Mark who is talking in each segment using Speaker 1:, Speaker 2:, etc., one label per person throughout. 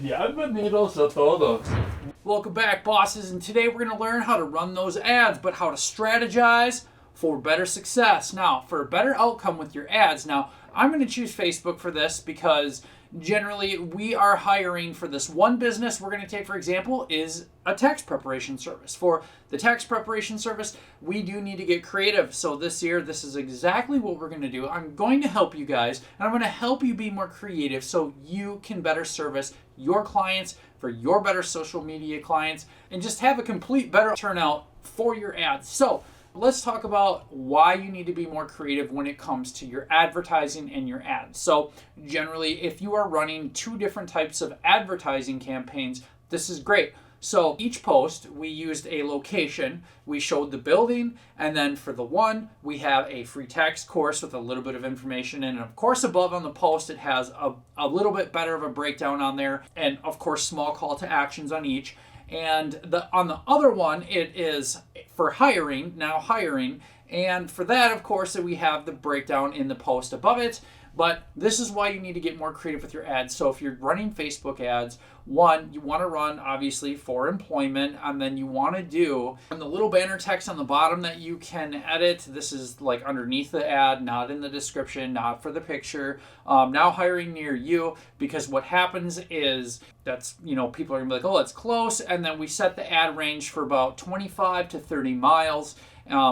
Speaker 1: Bienvenidos a todos.
Speaker 2: Welcome back, bosses, and today we're going to learn how to run those ads, but how to strategize for better success. Now, for a better outcome with your ads, now I'm going to choose Facebook for this because generally we are hiring for this one business we're going to take, for example, is a tax preparation service. For the tax preparation service, we do need to get creative. So this year, this is exactly what we're going to do. I'm going to help you guys, and I'm going to help you be more creative so you can better service your clients, for your better social media clients, and just have a complete better turnout for your ads. So let's talk about why you need to be more creative when it comes to your advertising and your ads. So generally, if you are running two different types of advertising campaigns, this is great. So each post, we used a location, we showed the building, and then for the one, we have a free text course with a little bit of information, and of course above on the post, it has a little bit better of a breakdown on there, and of course small call to actions on each. And on the other one, it is for hiring, and for that, of course, we have the breakdown in the post above it. But this is why you need to get more creative with your ads. So if you're running Facebook ads, one, you want to run obviously for employment, and then you want to do on the little banner text on the bottom that you can edit. This is like underneath the ad, not in the description, not for the picture. Now hiring near you, because what happens is that's, people are gonna be like, oh, that's close. And then we set the ad range for about 25 to 30 miles.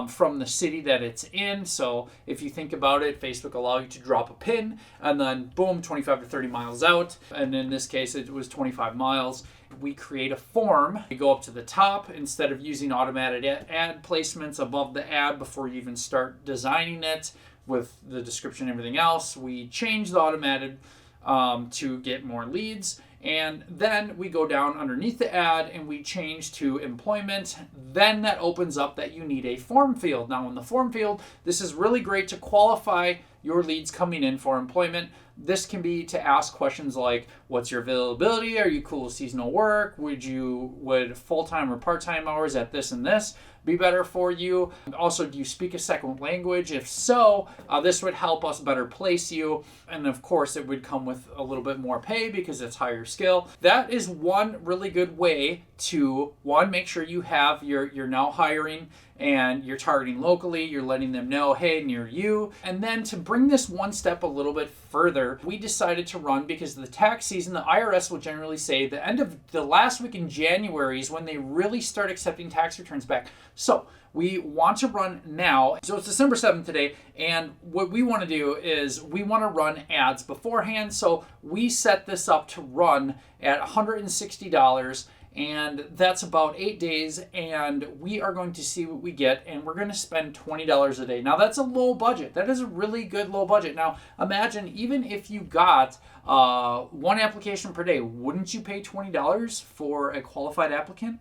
Speaker 2: From the city that it's in. So if you think about it, Facebook allow you to drop a pin and then boom, 25 to 30 miles out. And in this case, it was 25 miles. We create a form. We go up to the top instead of using automated ad placements above the ad before you even start designing it with the description and everything else. We change the automated to get more leads. And then we go down underneath the ad and we change to employment. Then that opens up that you need a form field. Now in the form field, this is really great to qualify your leads coming in for employment. This can be to ask questions like, what's your availability? Are you cool with seasonal work? Would full-time or part-time hours at this and this be better for you? Also, do you speak a second language? If so, this would help us better place you. And of course, it would come with a little bit more pay because it's higher skill. That is one really good way to, one, make sure you have you're now hiring and you're targeting locally, you're letting them know, hey, near you. And then to bring this one step a little bit further, we decided to run, because the tax season, the IRS will generally say the end of the last week in January is when they really start accepting tax returns back. So we want to run now. So it's December 7th today, and what we want to do is we want to run ads beforehand. So we set this up to run at $160, and that's about 8 days, and we are going to see what we get, and we're going to spend $20 a day. Now that's a low budget. That is a really good low budget. Now imagine even if you got one application per day, wouldn't you pay $20 for a qualified applicant?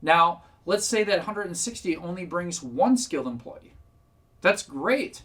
Speaker 2: Now let's say that 160 only brings one skilled employee. That's great.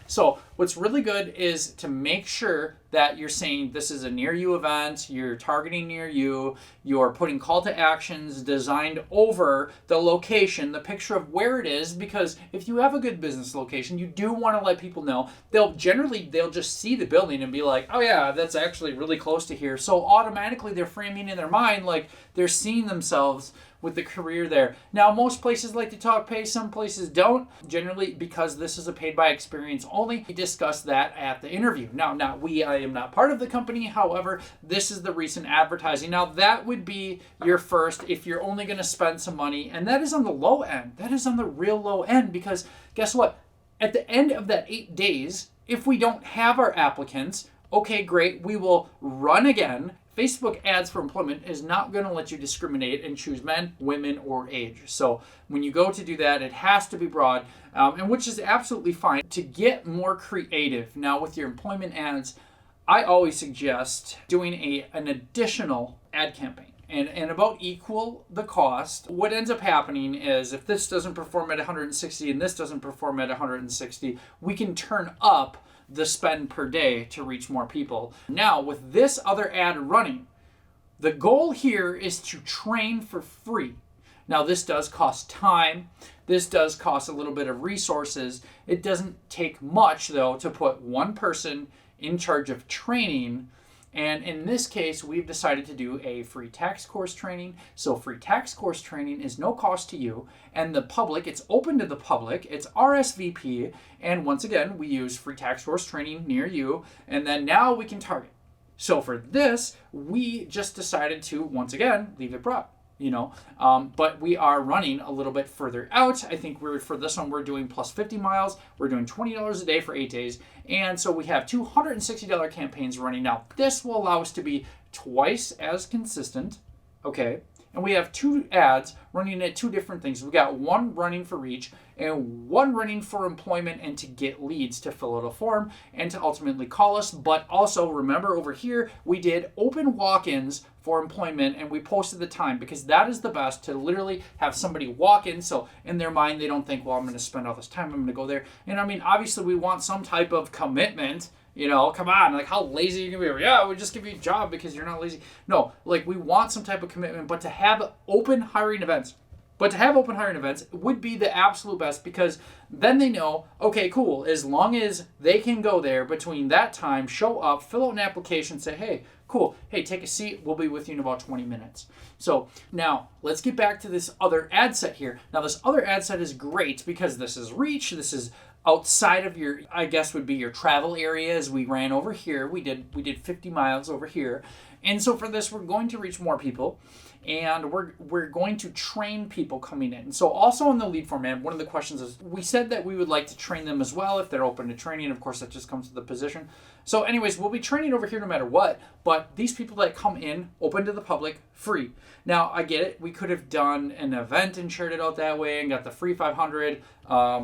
Speaker 2: So what's really good is to make sure that you're saying this is a near you event, you're targeting near you, you're putting call to actions designed over the location, the picture of where it is, because if you have a good business location, you do want to let people know. They'll just see the building and be like, oh yeah, that's actually really close to here. So automatically they're framing in their mind like they're seeing themselves with the career there. Now, most places like to talk pay, some places don't. Generally, because this is a paid by experience only, we discuss that at the interview. Now, I am not part of the company. However, this is the recent advertising. Now, that would be your first if you're only going to spend some money, and that is on the low end. That is on the real low end, because guess what? At the end of that 8 days, if we don't have our applicants, okay, great, we will run again. Facebook ads for employment is not going to let you discriminate and choose men, women, or age. So when you go to do that, it has to be broad, and which is absolutely fine. To get more creative now with your employment ads, I always suggest doing an additional ad campaign. And about equal the cost. What ends up happening is if this doesn't perform at 160 and this doesn't perform at 160, we can turn up the spend per day to reach more people. Now, with this other ad running, the goal here is to train for free. Now, this does cost time. This does cost a little bit of resources. It doesn't take much, though, to put one person in charge of training And in this case, we've decided to do a free tax course training. So free tax course training is no cost to you and the public. It's open to the public. It's RSVP. And once again, we use free tax course training near you. And then now we can target. So for this, we just decided to, once again, leave it broad. But we are running a little bit further out. I think for this one, we're doing plus 50 miles. We're doing $20 a day for 8 days. And so we have $260 campaigns running now. This will allow us to be twice as consistent, okay? And we have 2 ads running at 2 different things. We got one running for reach and one running for employment and to get leads to fill out a form and to ultimately call us. But also remember over here, we did open walk-ins for employment and we posted the time because that is the best to literally have somebody walk in. So in their mind, they don't think, well, I'm going to spend all this time. I'm going to go there. And I mean, obviously we want some type of commitment. Come on, like how lazy you can be. Yeah, we'll just give you a job because you're not lazy. No, like we want some type of commitment, but to have open hiring events would be the absolute best because then they know, okay, cool, as long as they can go there between that time, show up, fill out an application, say, hey, cool, hey, take a seat, we'll be with you in about 20 minutes. So now let's get back to this other ad set here. Now this other ad set is great because this is reach, this is outside of your, I guess would be your travel areas. We ran over here. We did 50 miles over here. And so for this, we're going to reach more people and we're going to train people coming in. So also in the lead format, one of the questions is, we said that we would like to train them as well if they're open to training. Of course, that just comes with the position. So anyways, we'll be training over here no matter what, but these people that come in, open to the public, free. Now, I get it. We could have done an event and shared it out that way and got the free 500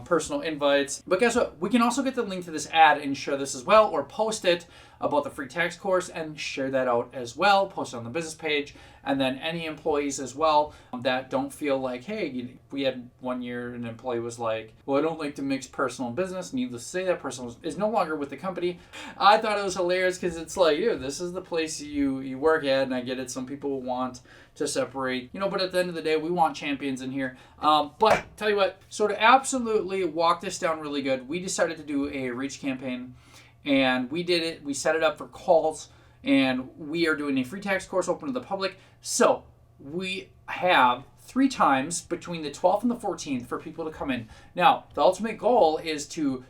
Speaker 2: personal invites. But guess what? We can also get the link to this ad and share this as well, or post it about the free tax course and share that out as well, post it on the business page. And then any employees as well that don't feel like, hey, we had one year an employee was like, well, I don't like to mix personal and business. Needless to say, that person is no longer with the company. I thought it was hilarious because it's like, dude, this is the place you work at, and I get it. Some people want to separate, but at the end of the day, we want champions in here. But tell you what, so to absolutely walk this down really good, we decided to do a reach campaign, and we did it. We set it up for calls. And we are doing a free tax course open to the public. So we have 3 times between the 12th and the 14th for people to come in. Now, the ultimate goal is to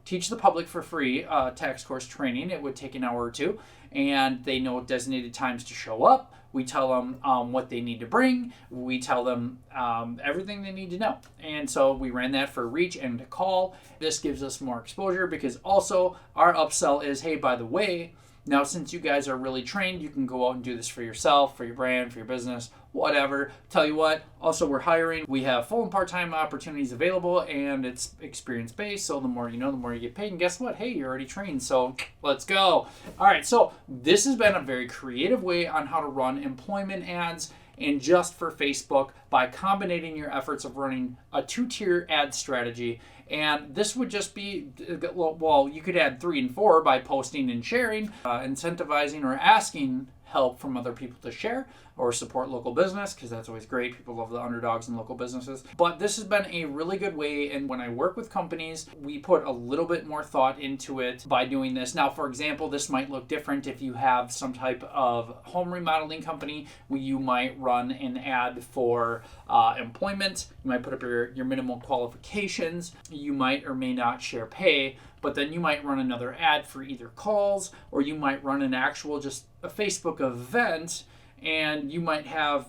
Speaker 2: teach the public for free tax course training. It would take an hour or 2. And they know designated times to show up. We tell them what they need to bring. We tell them everything they need to know. And so we ran that for reach and to call. This gives us more exposure because also our upsell is, hey, by the way, now, since you guys are really trained, you can go out and do this for yourself, for your brand, for your business, whatever. Tell you what, also we're hiring. We have full and part-time opportunities available, and it's experience-based, so the more you know, the more you get paid. And guess what? Hey, you're already trained, so let's go. All right, so this has been a very creative way on how to run employment ads and just for Facebook by combining your efforts of running a 2-tier ad strategy. And this would just be, well, you could add 3 and 4 by posting and sharing, incentivizing or asking help from other people to share or support local business, because that's always great. People love the underdogs in local businesses. But this has been a really good way, and when I work with companies, we put a little bit more thought into it by doing this. Now, for example, this might look different if you have some type of home remodeling company where you might run an ad for employment. You might put up your minimal qualifications. You might or may not share pay, but then you might run another ad for either calls, or you might run an actual just a Facebook event, and you might have,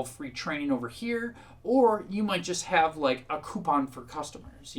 Speaker 2: free training over here, or you might just have like a coupon for customers,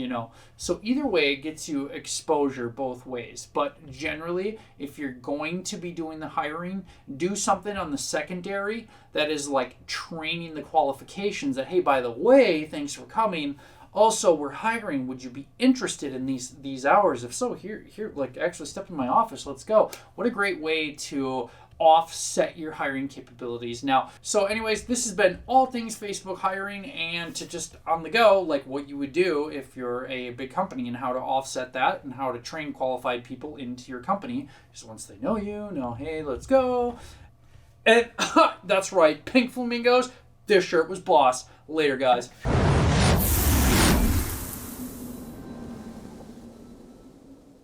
Speaker 2: So either way, it gets you exposure both ways. But generally, if you're going to be doing the hiring, do something on the secondary that is like training the qualifications that, hey, by the way, thanks for coming. Also, we're hiring. Would you be interested in these hours? If so, here, like actually step in my office. Let's go. What a great way to offset your hiring capabilities. Now, so anyways, this has been all things Facebook hiring, and to just on the go, like what you would do if you're a big company and how to offset that and how to train qualified people into your company. Just once they know hey, let's go. And that's right, pink flamingos. This shirt was boss. Later, guys.